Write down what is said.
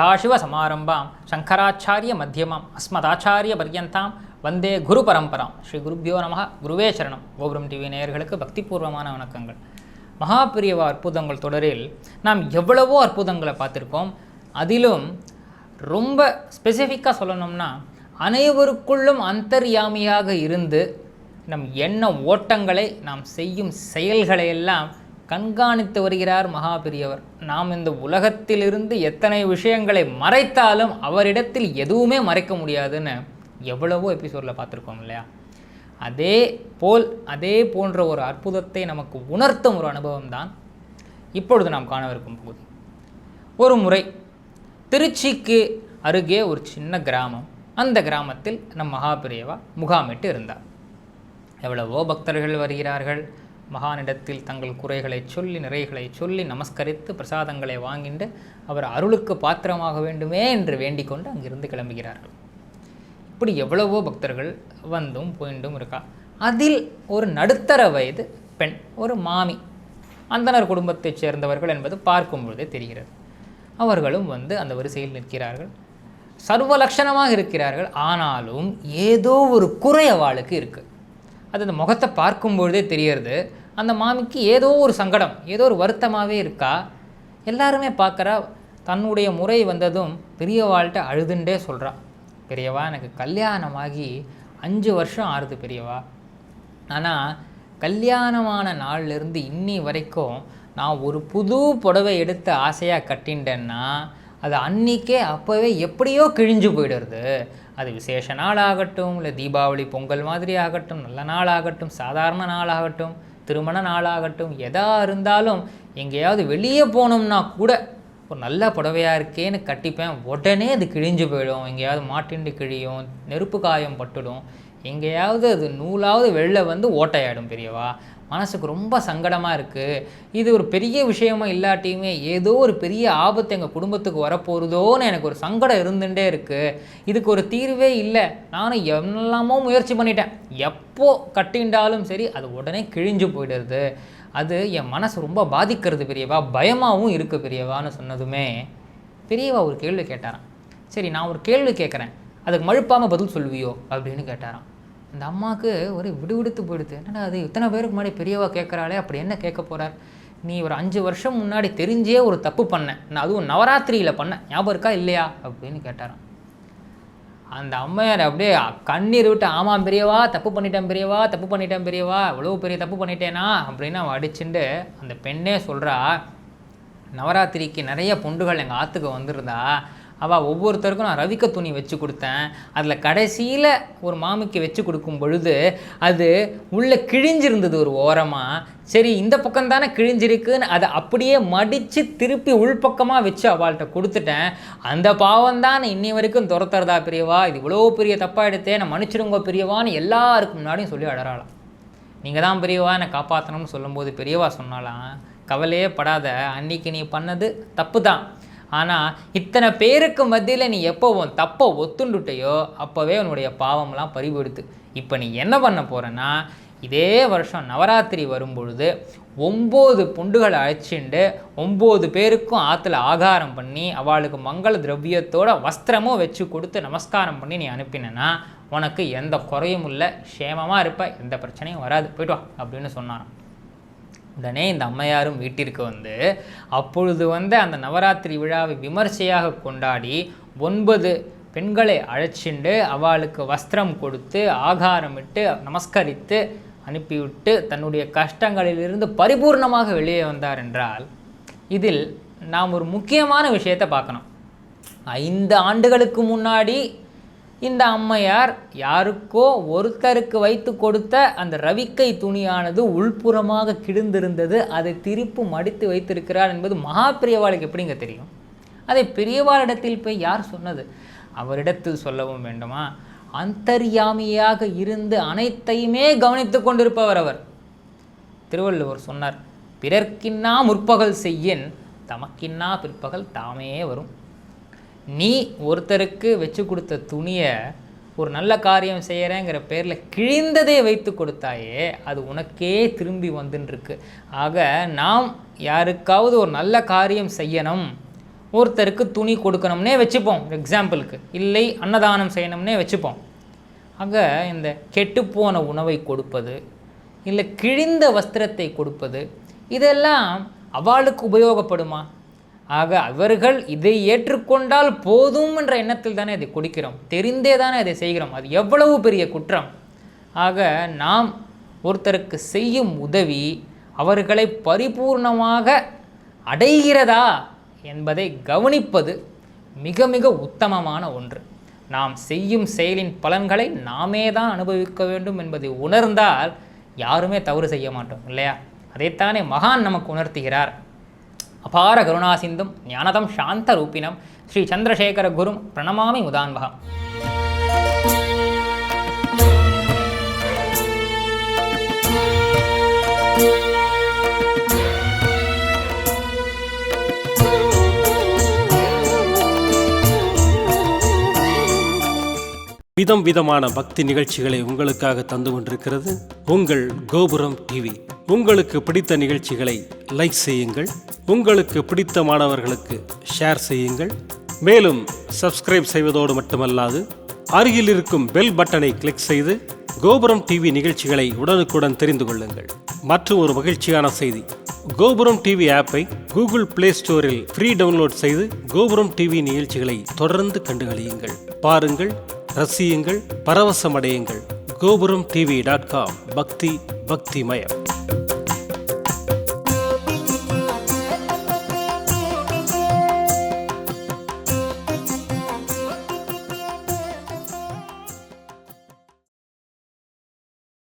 சதாசிவசமாரம்பாம் சங்கராச்சாரிய மத்தியமாம் அஸ்மதாச்சாரிய பர்யந்தாம் வந்தே குரு பரம்பராம். ஸ்ரீ குருப்பியோ நம. குருவே சரணம். கோபுரம் டிவி நேயர்களுக்கு பக்திபூர்வமான வணக்கங்கள். மகாபிரியவா அற்புதங்கள் தொடரில் நாம் எவ்வளவோ அற்புதங்களை பார்த்துருக்கோம். அதிலும் ரொம்ப ஸ்பெசிஃபிக்காக சொல்லணும்னா, அனைவருக்குள்ளும் அந்தர்யாமியாக இருந்து நம் எண்ண ஓட்டங்களை, நாம் செய்யும் செயல்களை எல்லாம் கண்காணித்து வருகிறார் மகாபிரியவர். நாம் இந்த உலகத்திலிருந்து எத்தனை விஷயங்களை மறைத்தாலும் அவரிடத்தில் எதுவுமே மறைக்க முடியாதுன்னு எவ்வளவோ எபிசோடில் பார்த்துருக்கோம் இல்லையா? அதே போன்ற ஒரு அற்புதத்தை நமக்கு உணர்த்தும் ஒரு அனுபவம் தான் இப்பொழுது நாம் காணவிருக்கும் பகுதி. ஒரு முறை திருச்சிக்கு அருகே ஒரு சின்ன கிராமம். அந்த கிராமத்தில் நம் மகாபிரியவா முகாமிட்டு இருந்தார். எவ்வளவோ பக்தர்கள் வருகிறார்கள். மகானிடத்தில் தங்கள் குறைகளை சொல்லி, நிறைகளை சொல்லி, நமஸ்கரித்து பிரசாதங்களை வாங்கிட்டு அவர் அருளுக்கு பாத்திரமாக வேண்டுமே என்று வேண்டிக் கொண்டு அங்கிருந்து கிளம்புகிறார்கள். இப்படி எவ்வளவோ பக்தர்கள் வந்தும் போயிட்டும் இருக்கா. அதில் ஒரு நடுத்தர வயது பெண், ஒரு மாமி, அந்தனர் குடும்பத்தைச் சேர்ந்தவர்கள் என்பது பார்க்கும் பொழுதே தெரிகிறது. அவர்களும் வந்து அந்த வரிசையில் நிற்கிறார்கள். சர்வ லட்சணமாக இருக்கிறார்கள். ஆனாலும் ஏதோ ஒரு குறை அவளுக்கு இருக்குது. அது அந்த முகத்தை பார்க்கும்பொழுதே தெரியறது. அந்த மாமிக்கு ஏதோ ஒரு சங்கடம், ஏதோ ஒரு வருத்தமாகவே இருக்கா. எல்லாருமே பார்க்குறா. தன்னுடைய முறை வந்ததும் பெரியவாள்கிட்ட அழுதுண்டே சொல்கிறா, பெரியவா எனக்கு கல்யாணமாகி 5 வருஷம் ஆறுது பெரியவா. ஆனால் கல்யாணமான நாள்லேருந்து இன்னி வரைக்கும் நான் ஒரு புது புடவை எடுத்து ஆசையாக கட்டின்றேன்னா அது அன்றைக்கே அப்போவே எப்படியோ கிழிஞ்சு போயிடுறது. அது விசேஷ நாள் ஆகட்டும், இல்லை தீபாவளி பொங்கல் மாதிரி ஆகட்டும், நல்ல நாள் ஆகட்டும், சாதாரண நாள் ஆகட்டும், திருமண நாள் ஆகட்டும், எதாக இருந்தாலும் எங்கேயாவது வெளியே போனோம்னா கூட ஒரு நல்ல புடவையாக இருக்கேன்னு கட்டிப்பேன். உடனே அது கிழிஞ்சு போயிடும். எங்கேயாவது மாட்டிண்டு கிழியும், நெருப்பு காயம் பட்டுடும், எங்கேயாவது அது நூலாவது வெளில வந்து ஓட்டையாயிடும் பெரியவா. மனசுக்கு ரொம்ப சங்கடமாக இருக்குது. இது ஒரு பெரிய விஷயமா இல்லாட்டியுமே ஏதோ ஒரு பெரிய ஆபத்து எங்கள் குடும்பத்துக்கு வரப்போகிறதோன்னு எனக்கு ஒரு சங்கடம் இருந்துகிட்டே இருக்குது. இதுக்கு ஒரு தீர்வே இல்லை. நானும் எல்லாமோ முயற்சி பண்ணிட்டேன். எப்போ கட்டிண்டாலும் சரி அது உடனே கிழிஞ்சு போயிடுறது. அது என் மனசு ரொம்ப பாதிக்கிறது பெரியவா, பயமாகவும் இருக்குது பெரியவான்னு சொன்னதுமே பெரியவா ஒரு கேள்வி கேட்டாராம். சரி, நான் ஒரு கேள்வி கேட்குறேன், அதுக்கு மழுப்பாமல் பதில் சொல்வியோ அப்படின்னு கேட்டாராம். அந்த அம்மாவுக்கு ஒரு விடுவிடுத்து போயிடுது. என்னடா அது இத்தனை பேருக்கு முன்னாடி பெரியவா கேட்குறாளே, அப்படி என்ன கேட்க போகிறார்? நீ ஒரு 5 வருஷம் முன்னாடி தெரிஞ்சே ஒரு தப்பு பண்ணேன், நான் அதுவும் நவராத்திரியில் பண்ணேன், ஞாபகம் இருக்கா இல்லையா அப்படின்னு கேட்டாராம். அந்த அம்மையார் அப்படியே கண்ணீர் விட்டு, ஆமாம் பெரியவா, தப்பு பண்ணிட்டேன் பெரியவா, இவ்வளோ பெரிய தப்பு பண்ணிட்டேனா அப்படின்னு அவன் அடிச்சுட்டு அந்த பெண்ணே சொல்கிறா, நவராத்திரிக்கு நிறைய பொண்டுகள் எங்கள் ஆற்றுக்கு வந்திருந்தா, அவள் ஒவ்வொருத்தருக்கும் நான் ரவிக்க துணி வச்சு கொடுத்தேன். அதில் கடைசியில் ஒரு மாமிக்கு வச்சு கொடுக்கும் பொழுது அது உள்ளே கிழிஞ்சிருந்தது ஒரு ஓரமாக. சரி, இந்த பக்கம் தானே கிழிஞ்சிருக்குன்னு அதை அப்படியே மடித்து திருப்பி உள்பக்கமாக வச்சு அவள்கிட்ட கொடுத்துட்டேன். அந்த பாவம்தான் இன்னி வரைக்கும் துரத்துறதா பெரியவா. இது இவ்வளோ பெரிய தப்பாக எடுத்தே, நான் மன்னிச்சிடுங்க பெரியவான்னு எல்லாருக்கும் முன்னாடியும் சொல்லி அடறாளாம். நீங்கள் தான் பெரியவா என்னை காப்பாற்றணும்னு சொல்லும்போது பெரியவா சொன்னாலாம், கவலையே படாத, அன்னைக்கு நீ பண்ணது தப்பு தான். ஆனால் இத்தனை பேருக்கு மத்தியில் நீ எப்போ உன் தப்பை ஒத்துண்டுட்டையோ அப்போவே உன்னுடைய பாவம்லாம் பறிபடுத்து. இப்போ நீ என்ன பண்ண போகிறேன்னா, இதே வருஷம் நவராத்திரி வரும்பொழுது 9 பொண்டுகளை அழைச்சிண்டு 9 பேருக்கும் ஆற்றுல ஆகாரம் பண்ணி அவளுக்கு மங்கள திரவியத்தோட வஸ்திரமும் வச்சு கொடுத்து நமஸ்காரம் பண்ணி நீ அனுப்பினேன்னா உனக்கு எந்த குறையும் இல்லை, க்ஷேமமாக இருப்ப, எந்த பிரச்சனையும் வராது, போய்ட்டு வா அப்படின்னு சொன்னாராம். உடனே இந்த அம்மையாரும் வீட்டிற்கு வந்து அப்பொழுது வந்து அந்த நவராத்திரி விழாவை விமர்சையாக கொண்டாடி 9 பெண்களை அழைச்சிண்டு அவளுக்கு வஸ்திரம் கொடுத்து ஆகாரமிட்டு நமஸ்கரித்து அனுப்பிவிட்டு தன்னுடைய கஷ்டங்களிலிருந்து பரிபூர்ணமாக வெளியே வந்தார் என்றால், இதில் நாம் ஒரு முக்கியமான விஷயத்தை பார்க்கணும். 5 ஆண்டுகளுக்கு முன்னாடி இந்த அம்மையார் யாருக்கோ ஒருத்தருக்கு வைத்து கொடுத்த அந்த ரவிக்கை துணியானது உள்புறமாக கிழிந்திருந்தது. அதை திருப்பி மடித்து வைத்திருக்கிறார் என்பது மகாபிரியவாளுக்கு எப்படிங்க தெரியும்? அதை பெரியவாளிடத்தில் போய் யார் சொன்னது? அவரிடத்தில் சொல்லவும் வேண்டுமா? அந்தர்யாமியாக இருந்து அனைத்தையுமே கவனித்து கொண்டிருப்பவர் அவர். திருவள்ளுவர் சொன்னார், பிறர்க்கின்னா முற்பகல் செய்யின் தமக்கின்னா பிற்பகல் தாமே வரும். நீ ஒருத்தருக்கு வச்சு கொடுத்த துணியை ஒரு நல்ல காரியம் செய்கிறேங்கிற பேரில் கிழிந்ததே வைத்து கொடுத்தாயே, அது உனக்கே திரும்பி வந்துருக்கு. ஆக நாம் யாருக்காவது ஒரு நல்ல காரியம் செய்யணும், ஒருத்தருக்கு துணி கொடுக்கணும்னே வச்சுப்போம் எக்ஸாம்பிளுக்கு, இல்லை அன்னதானம் செய்யணும்னே வச்சுப்போம். ஆக இந்த கெட்டுப்போன உணவை கொடுப்பது, இல்லை கிழிந்த வஸ்திரத்தை கொடுப்பது, இதெல்லாம் அவளுக்கு உபயோகப்படுமா? ஆக அவர்கள் இதை ஏற்றுக்கொண்டால் போதும் என்ற எண்ணத்தில் தானே இதை கொடுக்கிறோம், தெரிந்தே தானே இதை செய்கிறோம். அது எவ்வளவு பெரிய குற்றம். ஆக நாம் ஒருத்தருக்கு செய்யும் உதவி அவர்களை பரிபூர்ணமாக அடைகிறதா என்பதை கவனிப்பது மிக மிக உத்தமமான ஒன்று. நாம் செய்யும் செயலின் பலன்களை நாமே தான் அனுபவிக்க வேண்டும் என்பதை உணர்ந்தால் யாருமே தவறு செய்ய மாட்டோம் இல்லையா? அதைத்தானே மகான் நமக்கு உணர்த்துகிறார். அபார கருணாசிந்தும் ஞானதம் சாந்த ரூபினம் ஸ்ரீ சந்திரசேகர குரும் பிரணமாமி முதான்வகம். விதம் விதமான பக்தி நிகழ்ச்சிகளை உங்களுக்காக தந்து கொண்டிருக்கிறது உங்கள் கோபுரம் டிவி. உங்களுக்கு பிடித்த நிகழ்ச்சிகளை லைக் செய்யுங்கள், உங்களுக்கு பிடித்த மாணவர்களுக்கு ஷேர் செய்யுங்கள். மேலும் சப்ஸ்கிரைப் செய்வதோடு மட்டுமல்லாது அருகில் இருக்கும் பெல் பட்டனை கிளிக் செய்து கோபுரம் டிவி நிகழ்ச்சிகளை உடனுக்குடன் தெரிந்து கொள்ளுங்கள். மற்றும் ஒரு மகிழ்ச்சியான செய்தி, கோபுரம் டிவி ஆப்பை கூகுள் பிளே ஸ்டோரில் ஃப்ரீ டவுன்லோட் செய்து கோபுரம் டிவி நிகழ்ச்சிகளை தொடர்ந்து கண்டுகளியுங்கள், பாருங்கள், ரசியுங்கள், பரவசமடையுங்கள். gopuramtv.com பக்தி பக்திமயம்.